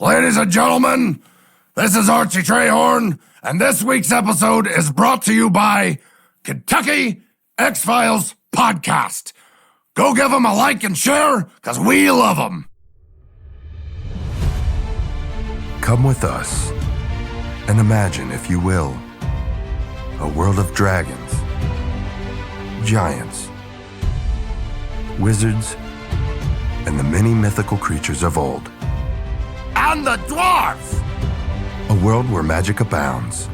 Ladies and gentlemen, this is Archie Trehorn, and this week's episode is brought to you by Kentucky X-Files Podcast. Go give them a like and share, because we love them. Come with us and imagine, if you will, a world of dragons, giants, wizards, and the many mythical creatures of old. And the dwarves! A world where magic abounds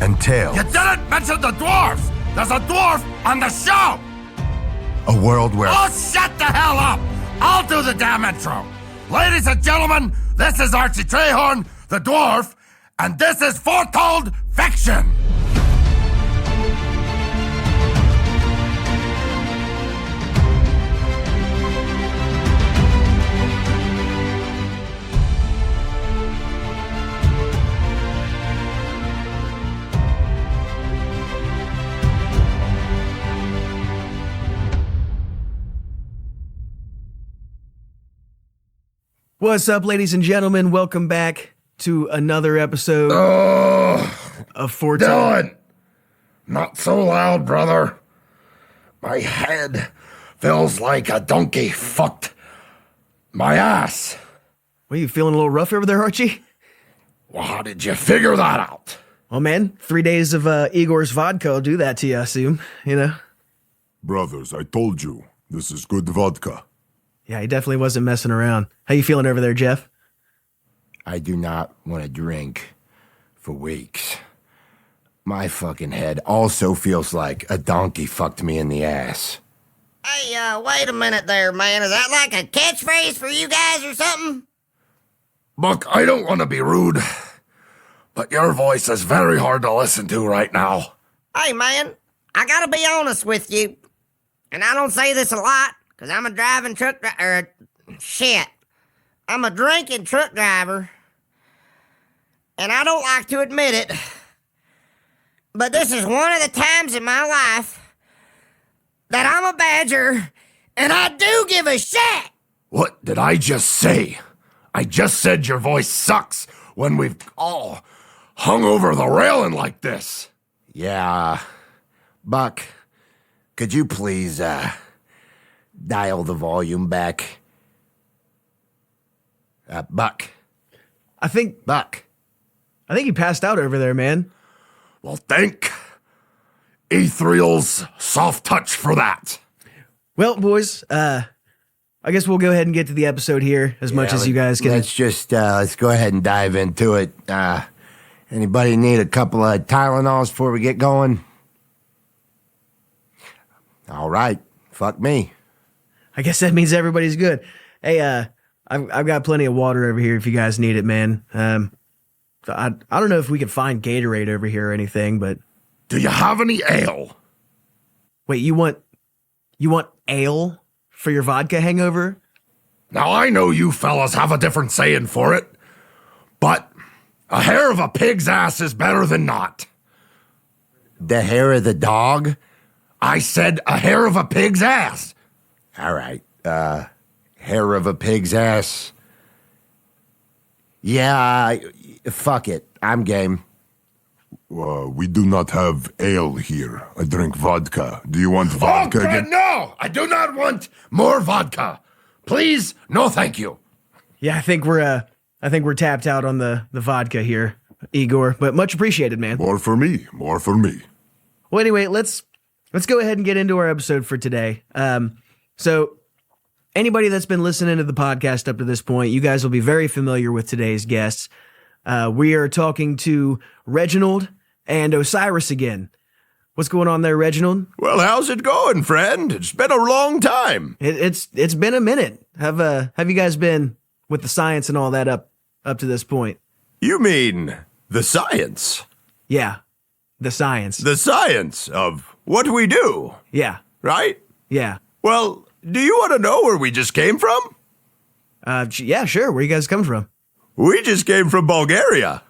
and tales. You didn't mention the dwarves! There's a dwarf on the show! A world where... Oh, shut the hell up! I'll do the damn intro. Ladies and gentlemen, this is Archie Trehorn, the dwarf, and this is Foretold Fiction! What's up, ladies and gentlemen? Welcome back to another episode of Foretold. Dylan! Not so loud, brother. My head feels like a donkey fucked my ass. What, you feeling a little rough over there, Archie? Well, how did you figure that out? Well, man, 3 days of Igor's vodka will do that to you, I assume, you know? Brothers, I told you, this is good vodka. Yeah, he definitely wasn't messing around. How you feeling over there, Jeff? I do not want to drink for weeks. My fucking head also feels like a donkey fucked me in the ass. Hey, wait a minute there, man. Is that like a catchphrase for you guys or something? Buck, I don't want to be rude, but your voice is very hard to listen to right now. Hey, man, I gotta be honest with you. And I don't say this a lot, because I'm a driving truck driver. Shit. I'm a drinking truck driver. And I don't like to admit it. But this is one of the times in my life that I'm a badger, and I do give a shit! What did I just say? I just said your voice sucks when we've all hung over the railing like this. Yeah, Buck, could you please, dial the volume back? Buck. I think he passed out over there, man. Well, thank Ethereal's soft touch for that. Well, boys, I guess we'll go ahead and get to the episode here as much as you guys can. Let's go ahead and dive into it. Anybody need a couple of Tylenols before we get going? All right, fuck me. I guess that means everybody's good. Hey, I've got plenty of water over here if you guys need it, man. So I don't know if we could find Gatorade over here or anything, but Do you have any ale? wait, you want ale for your vodka hangover? Now, I know you fellas have a different saying for it, but a hair of a pig's ass is better than not. The hair of the dog? I said a hair of a pig's ass. All right, hair of a pig's ass. Yeah, fuck it. I'm game. We do not have ale here. I drink vodka. Do you want vodka Oh, again? no! I do not want more vodka. Please, no thank you. Yeah, I think we're tapped out on the vodka here, Igor, but much appreciated, man. More for me. More for me. Well, anyway, let's go ahead and get into our episode for today. So anybody that's been listening to the podcast up to this point, you guys will be very familiar with today's guests. We are talking to Reginald and Osiris again. What's going on there, Reginald? Well, how's it going, friend? It's been a long time. It's been a minute. Have you guys been with the science and all that up to this point? You mean the science? Yeah, the science. The science of what we do, Yeah, right? yeah. Well, do you want to know where we just came from? Yeah, sure. Where you guys coming from? We just came from Bulgaria.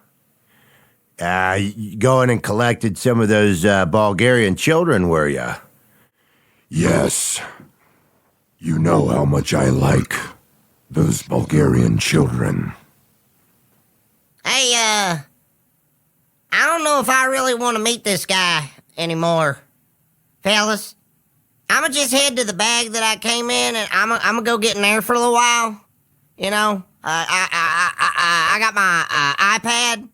Going and collected some of those Bulgarian children, were ya? Yes. You know how much I like those Bulgarian children. Hey, I don't know if I really want to meet this guy anymore, fellas. I'ma just head to the bag that I came in, and I'ma go get in there for a little while. You know, I got my iPad.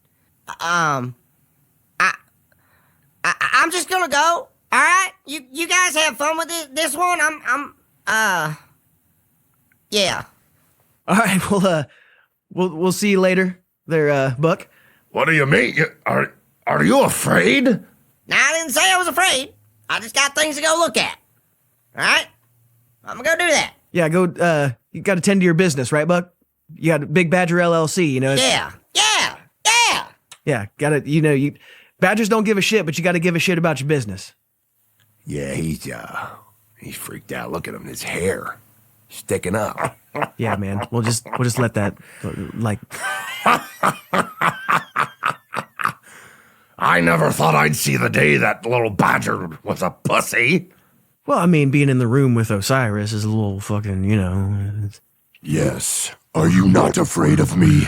I'm just gonna go. All right, you guys have fun with this one. Yeah. All right, well, we'll see you later there, Buck. What do you mean? Are you afraid? Now, I didn't say I was afraid. I just got things to go look at. All right? I'm gonna go do that. Yeah, go, you gotta tend to your business, right, Buck? You got Big Badger LLC, you know? Yeah. Yeah, gotta, Badgers don't give a shit, but you gotta give a shit about your business. Yeah, he's freaked out. Look at him, his hair sticking up. Yeah, man, we'll just let that, like... I never thought I'd see the day that little badger was a pussy. Well, I mean, being in the room with Osiris is a little fucking, Yes. Are you not afraid of me,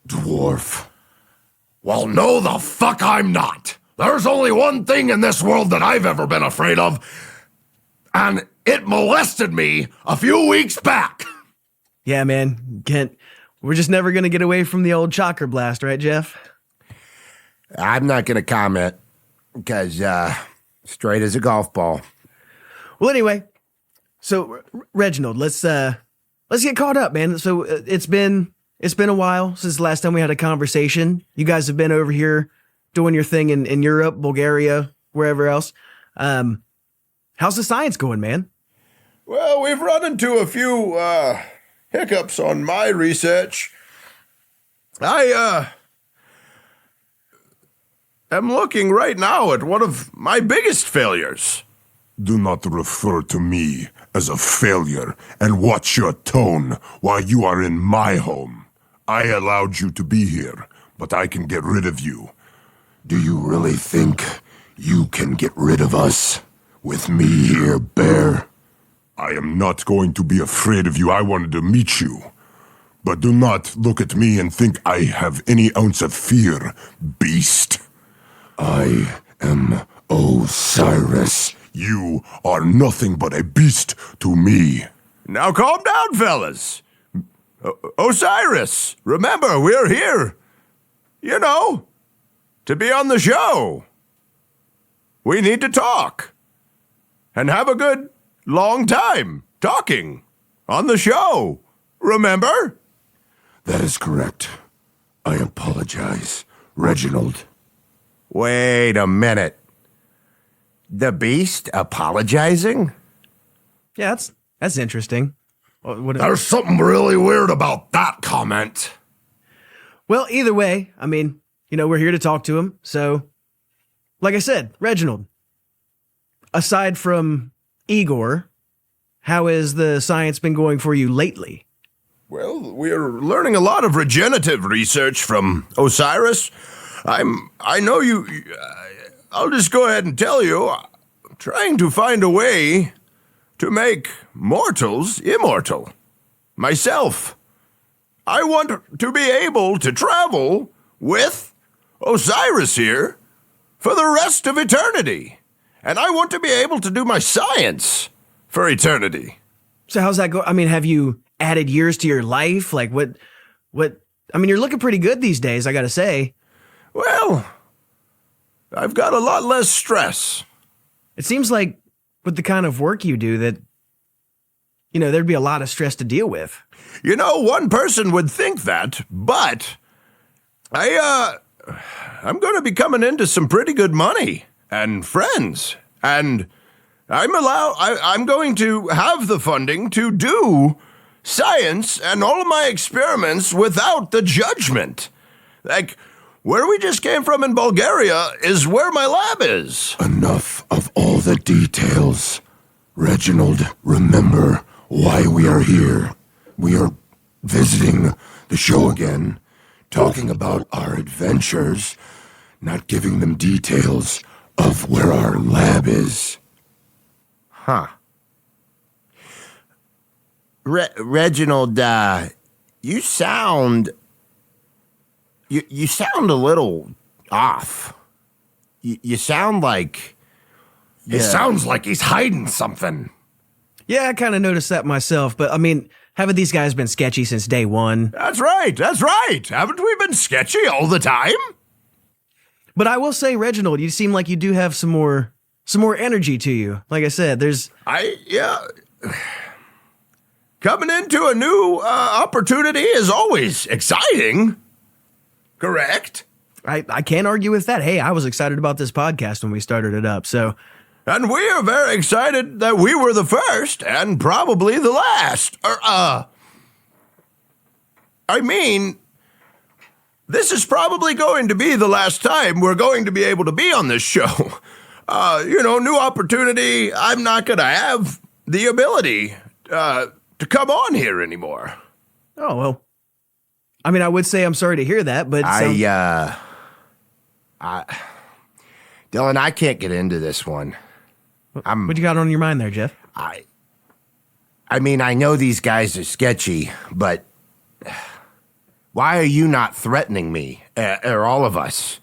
dwarf? Well, no, the fuck I'm not. There's only one thing in this world that I've ever been afraid of, and it molested me a few weeks back. Yeah, man, we're just never gonna get away from the old chakra blast, right, Jeff? I'm not going to comment because straight as a golf ball. Well, anyway, so Reginald, let's get caught up, man. So it's been a while since the last time we had a conversation. You guys have been over here doing your thing in Europe, Bulgaria, wherever else. How's the science going, man? Well, we've run into a few hiccups on my research. I'm looking right now at one of my biggest failures. Do not refer to me as a failure, and watch your tone while you are in my home. I allowed you to be here, but I can get rid of you. Do you really think you can get rid of us with me here, Bear? I am not going to be afraid of you. I wanted to meet you. But do not look at me and think I have any ounce of fear, beast. I am Osiris. You are nothing but a beast to me. Now calm down, fellas. Osiris, remember, we're here, to be on the show. We need to talk and have a good, long time talking on the show. Remember? That is correct. I apologize, Reginald. Wait a minute. The Beast apologizing? Yeah, that's interesting. There's something really weird about that comment. Well, either way, I mean, we're here to talk to him. So, like I said, Reginald, aside from Igor, how has the science been going for you lately? Well, we're learning a lot of regenerative research from Osiris. I know you. I'll just go ahead and tell you, I'm trying to find a way to make mortals immortal. Myself. I want to be able to travel with Osiris here for the rest of eternity. And I want to be able to do my science for eternity. So how's that go? I mean, have you added years to your life? Like what, I mean, you're looking pretty good these days, I gotta say. Well, I've got a lot less stress. It seems like with the kind of work you do that, there'd be a lot of stress to deal with. One person would think that, but I'm going to be coming into some pretty good money and friends, and I'm going to have the funding to do science and all of my experiments without the judgment. Like, where we just came from in Bulgaria is where my lab is. Enough of all the details. Reginald, remember why we are here. We are visiting the show again, talking about our adventures, not giving them details of where our lab is. Huh. Reginald, you sound You sound a little off. You sound like... It sounds like he's hiding something. Yeah, I kind of noticed that myself, but I mean, haven't these guys been sketchy since day one? That's right. Haven't we been sketchy all the time? But I will say, Reginald, you seem like you do have some more energy to you. Like I said, Coming into a new opportunity is always exciting. Correct? I can't argue with that. Hey, I was excited about this podcast when we started it up, so... And we are very excited that we were the first and probably the last. This is probably going to be the last time we're going to be able to be on this show. New opportunity. I'm not going to have the ability to come on here anymore. Oh, well. I mean, I would say I'm sorry to hear that, but... Dylan, I can't get into this one. What you got on your mind there, Jeff? I mean, I know these guys are sketchy, but why are you not threatening me, or all of us?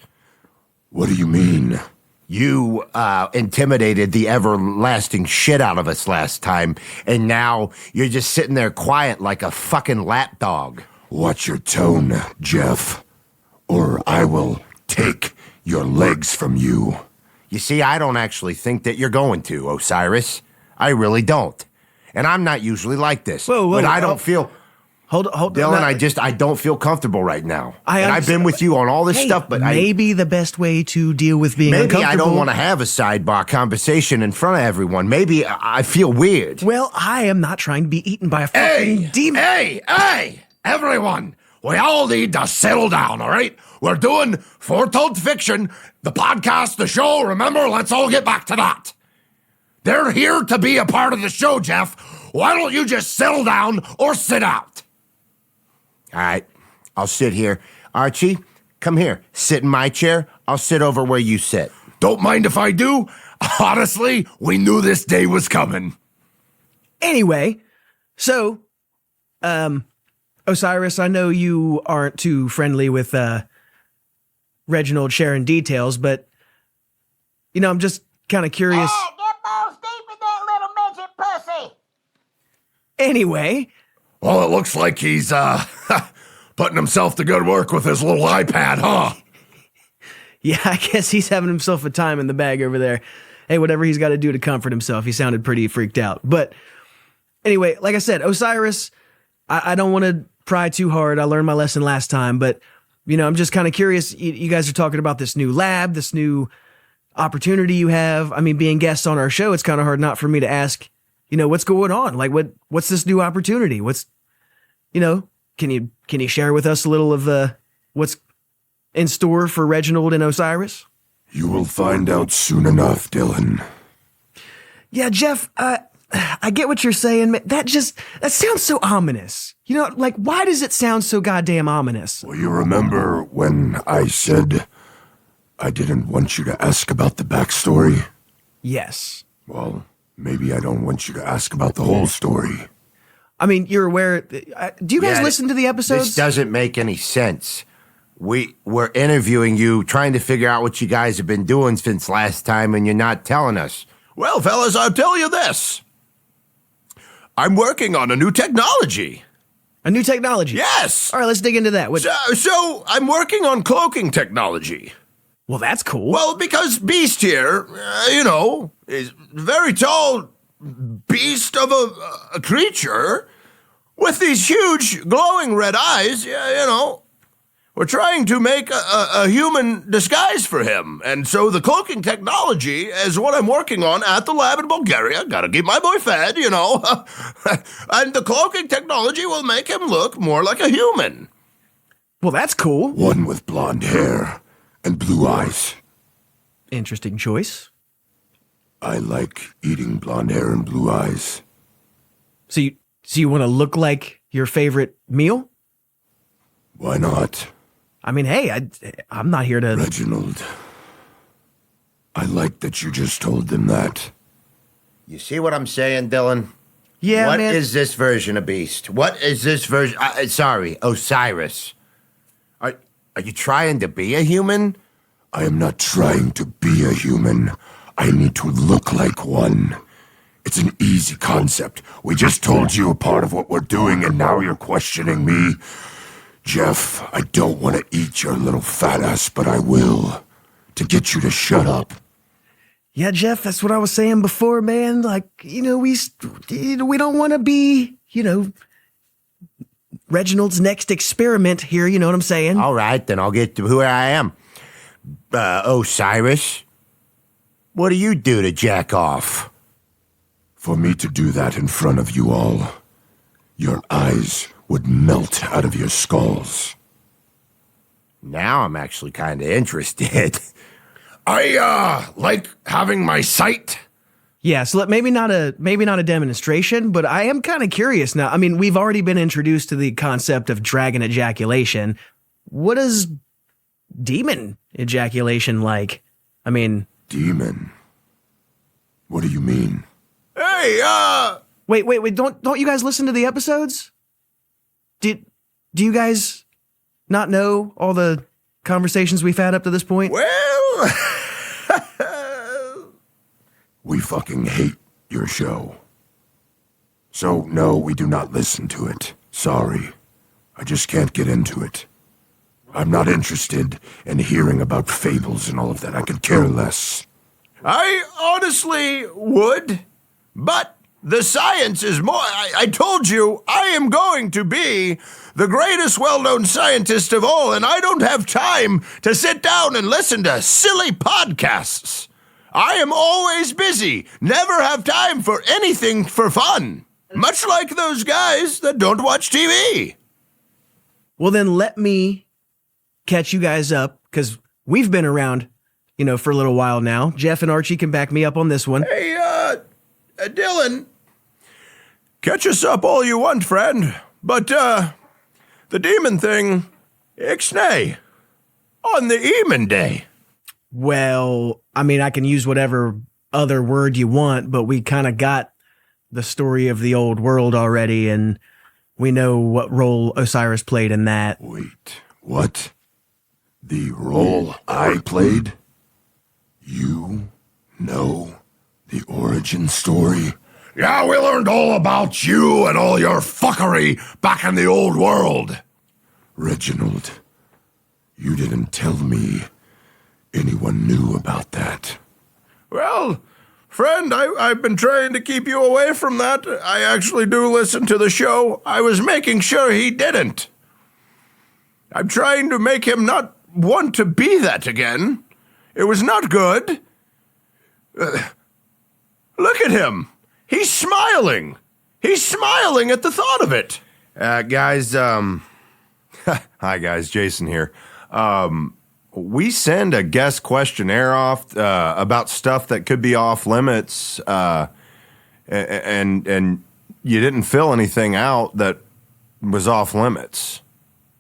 What do you mean? You intimidated the everlasting shit out of us last time, and now you're just sitting there quiet like a fucking lapdog. Watch your tone, Jeff, or I will take your legs from you. You see, I don't actually think that you're going to, Osiris. I really don't. And I'm not usually like this. But I don't feel... Hold Dylan, I don't feel comfortable right now. I've been with you on all this stuff, but maybe the best way to deal with being uncomfortable... Maybe I don't want to have a sidebar conversation in front of everyone. Maybe I feel weird. Well, I am not trying to be eaten by a fucking demon. Hey! Everyone! We all need to settle down, all right? We're doing Foretold Fiction, the podcast, the show. Remember, let's all get back to that. They're here to be a part of the show, Jeff. Why don't you just settle down or sit out? All right, I'll sit here. Archie, come here. Sit in my chair. I'll sit over where you sit. Don't mind if I do. Honestly, we knew this day was coming. Anyway, so, Osiris, I know you aren't too friendly with Reginald sharing details, but, I'm just kind of curious. Hey, get balls deep in that little midget pussy. Anyway. Well, it looks like he's, putting himself to good work with his little iPad, huh? Yeah, I guess he's having himself a time in the bag over there. Hey, whatever he's got to do to comfort himself. He sounded pretty freaked out. But anyway, like I said, Osiris, I don't want to pry too hard. I learned my lesson last time, but, I'm just kind of curious. You guys are talking about this new lab, this new opportunity you have. I mean, being guests on our show, it's kind of hard not for me to ask, what's going on? Like, what's this new opportunity? What's, can you share with us a little of what's in store for Reginald and Osiris? You will find out soon enough, Dylan. Yeah, Jeff, I get what you're saying. That sounds so ominous. Why does it sound so goddamn ominous? Well, you remember when I said I didn't want you to ask about the backstory? Yes. Well, maybe I don't want you to ask about the whole story. I mean, you're aware. Do you guys listen to the episodes? This doesn't make any sense. We're interviewing you, trying to figure out what you guys have been doing since last time, and you're not telling us. Well, fellas, I'll tell you this. I'm working on a new technology. A new technology? Yes. All right, let's dig into that. So I'm working on cloaking technology. Well, that's cool. Well, because Beast here, is a very tall beast of a creature with these huge glowing red eyes, We're trying to make a human disguise for him. And so the cloaking technology is what I'm working on at the lab in Bulgaria. Gotta keep my boy fed, And the cloaking technology will make him look more like a human. Well, that's cool. One with blonde hair and blue eyes. Interesting choice. I like eating blonde hair and blue eyes. So you want to look like your favorite meal? Why not? I mean, hey, I'm not here to... Reginald, I like that you just told them that. You see what I'm saying, Dylan? Yeah, What man. is this version of Beast? What is this version... sorry, Osiris. Are you trying to be a human? I am not trying to be a human. I need to look like one. It's an easy concept. We just told you a part of what we're doing, and now you're questioning me. Jeff, I don't want to eat your little fat ass, but I will. To get you to shut up. Yeah, Jeff, that's what I was saying before, man. Like, we don't want to be, Reginald's next experiment here, you know what I'm saying? All right, then I'll get to who I am. Osiris, what do you do to jack off? For me to do that in front of you all, your eyes would melt out of your skulls. Now I'm actually kind of interested. I, like having my sight. Yeah, so maybe not a demonstration, but I am kind of curious now. I mean, we've already been introduced to the concept of dragon ejaculation. What is demon ejaculation like? I mean... Demon? What do you mean? Hey, Wait, don't you guys listen to the episodes? Do you guys not know all the conversations we've had up to this point? well, We fucking hate your show. So, no, we do not listen to it. Sorry. I just can't get into it. I'm not interested in hearing about fables and all of that. I could care less. I honestly would, but the science is more. I told you I am going to be the greatest well-known scientist of all, and I don't have time to sit down and listen to silly podcasts. I am always busy, never have time for anything for fun, much like those guys that don't watch TV. Well, then let me catch you guys up, because we've been around, for a little while now. Jeff and Archie can back me up on this one. Hey, Dylan, catch us up all you want, friend, but, the demon thing, ixnay, on the Eamon Day. Well, I mean, I can use whatever other word you want, but we kind of got the story of the old world already, and we know what role Osiris played in that. Wait, what? The role I played? You know the origin story? Yeah, we learned all about you and all your fuckery back in the old world. Reginald, you didn't tell me anyone knew about that. Well, friend, I've been trying to keep you away from that. I actually do listen to the show. I was making sure he didn't. I'm trying to make him not want to be that again. It was not good. Look at him. He's smiling. He's smiling at the thought of it. Guys, hi guys, Jason here. We send a guest questionnaire off about stuff that could be off limits, and you didn't fill anything out that was off limits.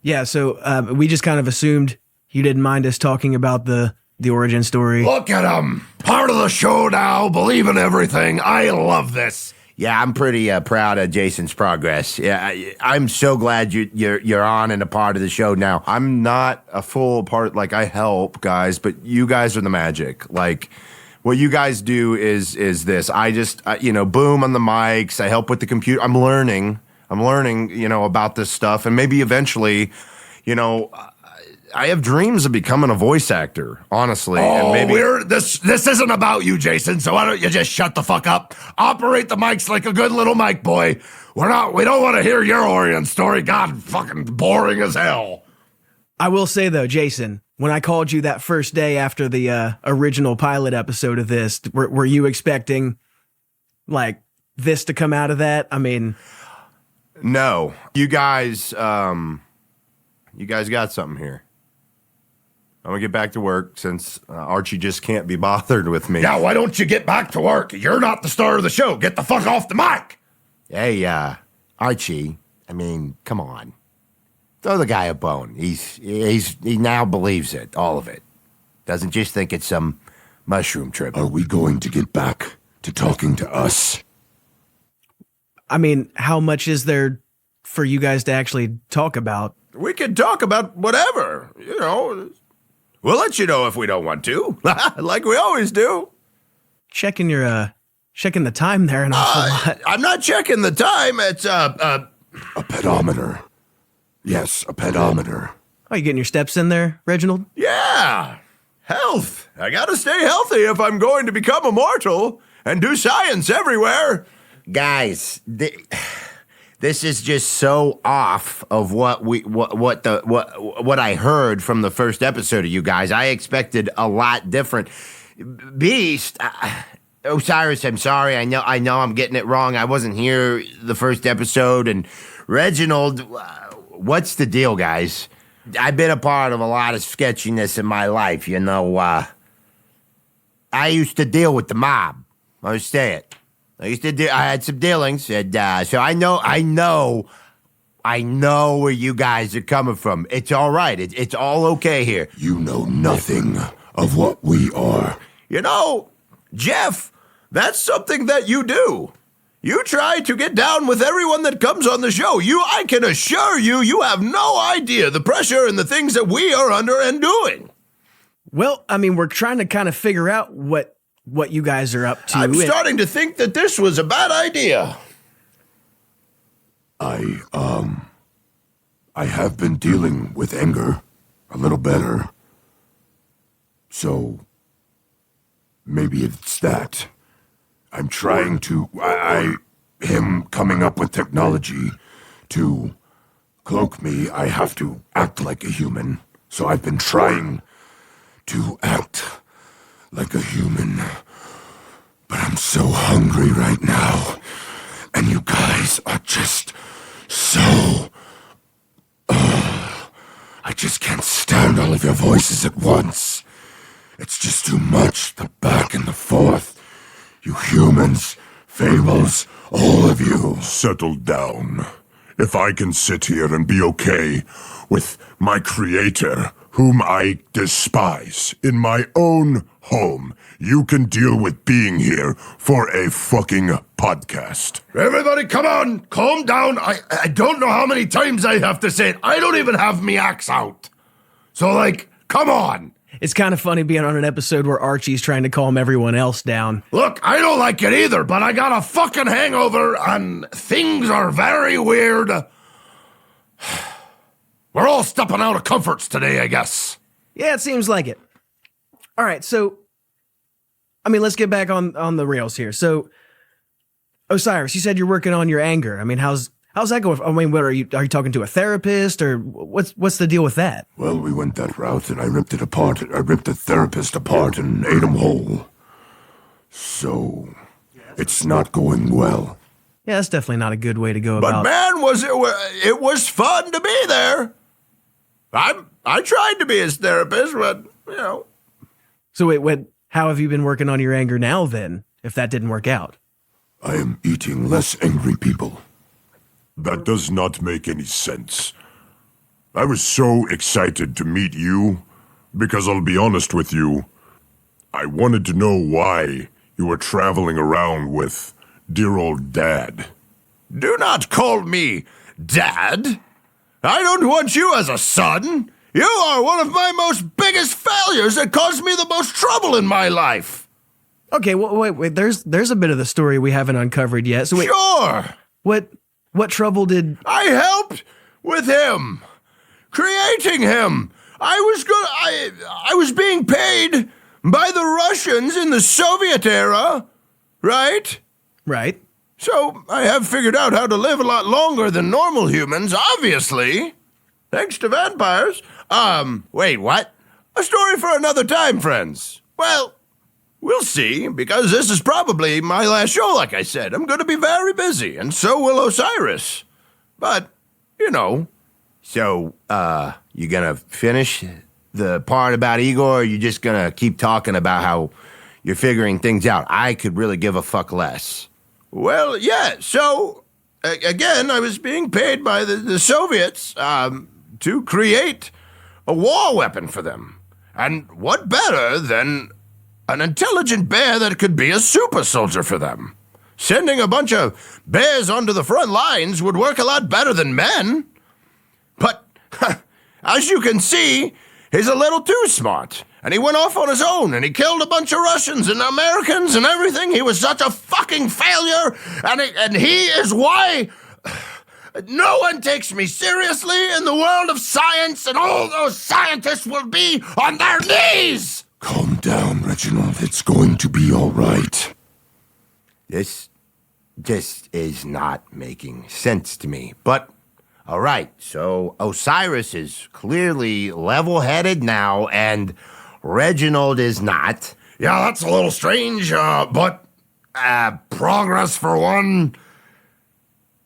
Yeah, so we just kind of assumed you didn't mind us talking about the origin story. Look at him. Part of the show now, believe in everything. I love this. Yeah, I'm pretty proud of Jason's progress. Yeah, I'm so glad you're on and a part of the show now. I'm not a full part, like I help guys, but you guys are the magic. Like what you guys do is this. I just, boom on the mics. I help with the computer. I'm learning, about this stuff. And maybe eventually, I have dreams of becoming a voice actor, honestly. Oh, and maybe this isn't about you, Jason, so why don't you just shut the fuck up? Operate the mics like a good little mic boy. We don't want to hear your origin story. God, fucking boring as hell. I will say, though, Jason, when I called you that first day after the original pilot episode of this, were you expecting, like, this to come out of that? I mean... No. You guys got something here. I'm gonna get back to work since Archie just can't be bothered with me. Yeah, why don't you get back to work? You're not the star of the show. Get the fuck off the mic. Hey, Archie, I mean, come on. Throw the guy a bone. He now believes it, all of it. Doesn't just think it's some mushroom trip. Are we going to get back to talking to us? I mean, how much is there for you guys to actually talk about? we can talk about whatever, you know. We'll let you know if we don't want to, like we always do. Checking the time there an awful lot. I'm not checking the time. It's A pedometer. Yes, a pedometer. Oh, you getting your steps in there, Reginald? yeah, health. I gotta stay healthy if I'm going to become immortal and do science everywhere. Guys, this is just so off of what I heard from the first episode of you guys. I expected a lot different. Beast, Osiris, I'm sorry. I know I'm getting it wrong. I wasn't here the first episode. And Reginald, what's the deal, guys? I've been a part of a lot of sketchiness in my life, you know. I used to deal with the mob. Understand? I had some dealings, and so I know where you guys are coming from. It's all right. It's all okay here. You know nothing of what we are. You know, Jeff, that's something that you do. You try to get down with everyone that comes on the show. I can assure you, you have no idea the pressure and the things that we are under and doing. Well, I mean, we're trying to kind of figure out what you guys are up to. I'm starting to think that this was a bad idea. I have been dealing with anger a little better. So, maybe it's that. I'm trying to, him coming up with technology to cloak me, I have to act like a human. So I've been trying to act like a human. But I'm so hungry right now. And you guys are just so... I just can't stand all of your voices at once. It's just too much, the back and the forth. You humans, fables, all of you. Settle down. If I can sit here and be okay with my creator, whom I despise, in my own home, you can deal with being here for a fucking podcast. Everybody, come on, calm down. I don't know how many times I have to say it. I don't even have me axe out. So, like, come on. It's kind of funny being on an episode where Archie's trying to calm everyone else down. Look, I don't like it either, but I got a fucking hangover and things are very weird. We're all stepping out of comforts today, I guess. Yeah, it seems like it. All right, so, I mean, let's get back on the rails here. So, Osiris, you said you're working on your anger. I mean, how's that going? I mean, what are you talking to a therapist, or what's the deal with that? Well, we went that route, and I ripped it apart. I ripped the therapist apart and ate him whole. So, it's not going well. Yeah, that's definitely not a good way to go But about. man, it was fun to be there. I tried to be his therapist, but, you know. So wait, how have you been working on your anger now then, if that didn't work out? I am eating less angry people. That does not make any sense. I was so excited to meet you, because I'll be honest with you, I wanted to know why you were traveling around with dear old Dad. Do not call me Dad. I don't want you as a son. You are one of my most biggest failures that caused me the most trouble in my life. Okay, well, wait. There's a bit of the story we haven't uncovered yet. So wait, Sure. what trouble did? I helped with him, creating him. I was being paid by the Russians in the Soviet era, right? Right. So I have figured out how to live a lot longer than normal humans, obviously. Thanks to vampires. Wait, what? A story for another time, friends. Well, we'll see, because this is probably my last show, like I said. I'm going to be very busy, and so will Osiris. But, you know. So, you gonna finish the part about Igor, or you just gonna keep talking about how you're figuring things out? I could really give a fuck less. Well, yeah, so, again, I was being paid by the Soviets to create a war weapon for them. And what better than an intelligent bear that could be a super soldier for them? Sending a bunch of bears onto the front lines would work a lot better than men. But as you can see, he's a little too smart. And he went off on his own, and he killed a bunch of Russians and Americans and everything. He was such a fucking failure, and he is why no one takes me seriously in the world of science, and all those scientists will be on their knees! Calm down, Reginald. It's going to be all right. This just is not making sense to me. But, all right, so Osiris is clearly level-headed now, and Reginald is not. Yeah, that's a little strange, but progress for one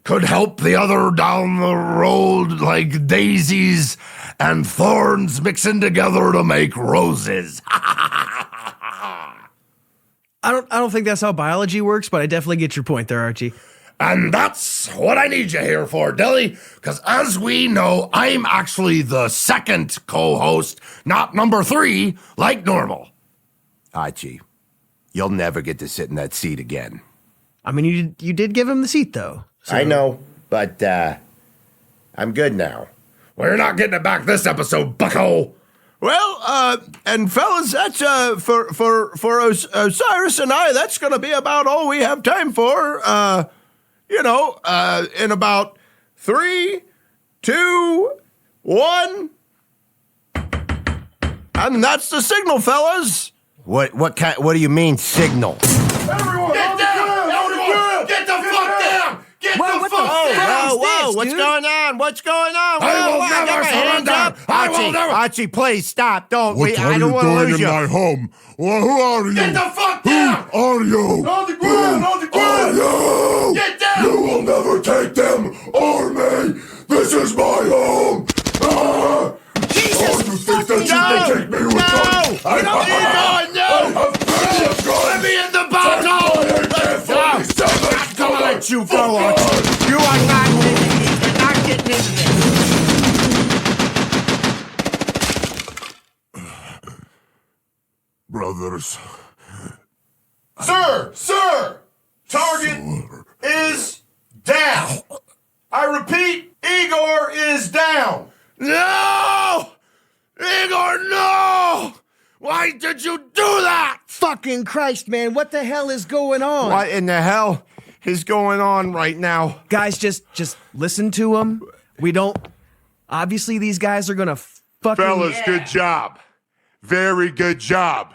could help the other down the road like daisies and thorns mixing together to make roses. I don't think that's how biology works, but I definitely get your point there, Archie. And that's what I need you here for, Dilly, because as we know, I'm actually the second co-host, not number 3, like normal. Archie, you'll never get to sit in that seat again. I mean, you did give him the seat, though. So. I know, but I'm good now. Well, you're not getting it back this episode, bucko. Well, and fellas, that's for Osiris and I, that's going to be about all we have time for. In about 3, 2, 1, and that's the signal, fellas. What do you mean signal? Everyone, get down! Everyone, get the fuck down! Get the fuck down! Whoa, what's going on? What's going on? I will never surrender! I will never... Archie, please stop. Don't. What are I don't you want to doing lose in you. my home? Well, who are you? Get the fuck down! Who are you? On the ground! On the ground! Are you? Get down! You will never take them or me. This is my home. Ah! Jesus Oh, you think that you can take me with No! guns? I have plenty of guns. Let me in the bottle! AK-47. Don't let you go, Archie. You are not getting into this. Brothers. Sir! Target is down. I repeat, Igor is down. No! Igor, no! Why did you do that? Fucking Christ, man. What the hell is going on? What in the hell is going on right now? Guys, just listen to him. We don't... Obviously, these guys are gonna fucking... Fellas, good job. Very good job.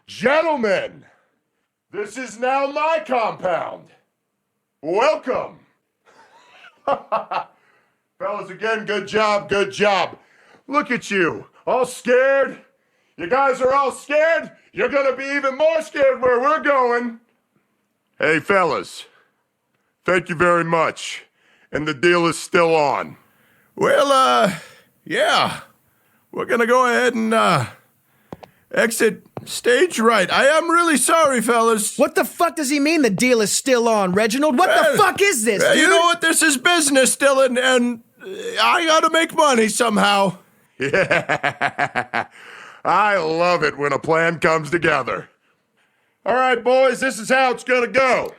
Gentlemen, this is now my compound. Welcome. Fellas, again, good job, good job. Look at you, all scared. You guys are all scared? You're gonna be even more scared where we're going. Hey, fellas, thank you very much. And the deal is still on. Well, yeah. We're going to go ahead and exit stage right. I am really sorry, fellas. What the fuck does he mean the deal is still on, Reginald? What the fuck is this, dude? You know what? This is business, Dylan, and I got to make money somehow. Yeah. I love it when a plan comes together. All right, boys, this is how it's going to go.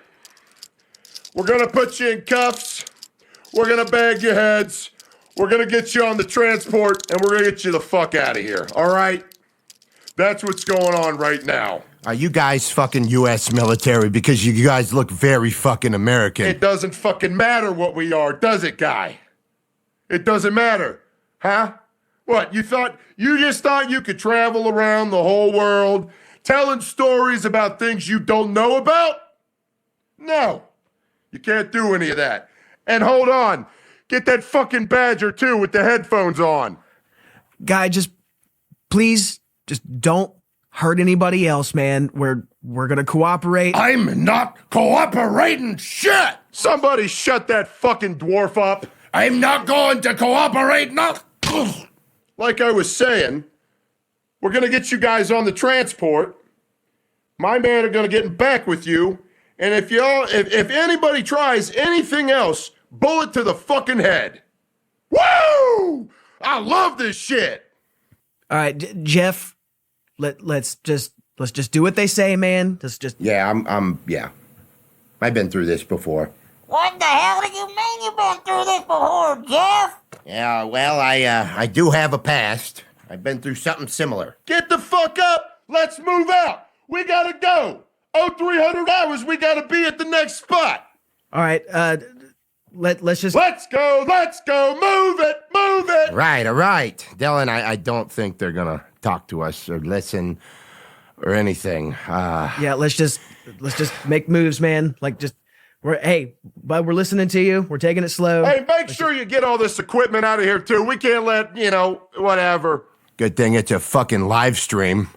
We're going to put you in cuffs. We're going to bag your heads. We're going to get you on the transport, and we're going to get you the fuck out of here, all right? That's what's going on right now. Are you guys fucking U.S. military? Because you guys look very fucking American. It doesn't fucking matter what we are, does it, guy? It doesn't matter, huh? What, you just thought you could travel around the whole world telling stories about things you don't know about? No, you can't do any of that. And hold on, get that fucking badger too with the headphones on. Guy, please don't hurt anybody else, man. We're gonna cooperate. I'm not cooperating shit! Somebody shut that fucking dwarf up. I'm not going to cooperate, not... Like I was saying, we're gonna get you guys on the transport. My men are gonna get back with you. And if anybody tries anything else, bullet to the fucking head. Woo! I love this shit. All right, Jeff, let's just do what they say, man. Just Yeah, yeah. I've been through this before. What the hell do you mean you've been through this before, Jeff? Yeah, well, I do have a past. I've been through something similar. Get the fuck up. Let's move out. We gotta go. 300 hours. We gotta be at the next spot. All right, let's just. Let's go. Move it. Right, all right. Dylan, I don't think they're gonna talk to us or listen or anything. Yeah, let's just make moves, man. Like bud, we're listening to you. We're taking it slow. Hey, make sure you get all this equipment out of here, too. We can't let, whatever. Good thing it's a fucking live stream.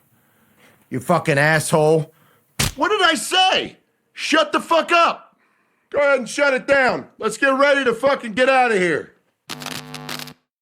You fucking asshole. What did I say? Shut the fuck up. Go ahead and shut it down. Let's get ready to fucking get out of here.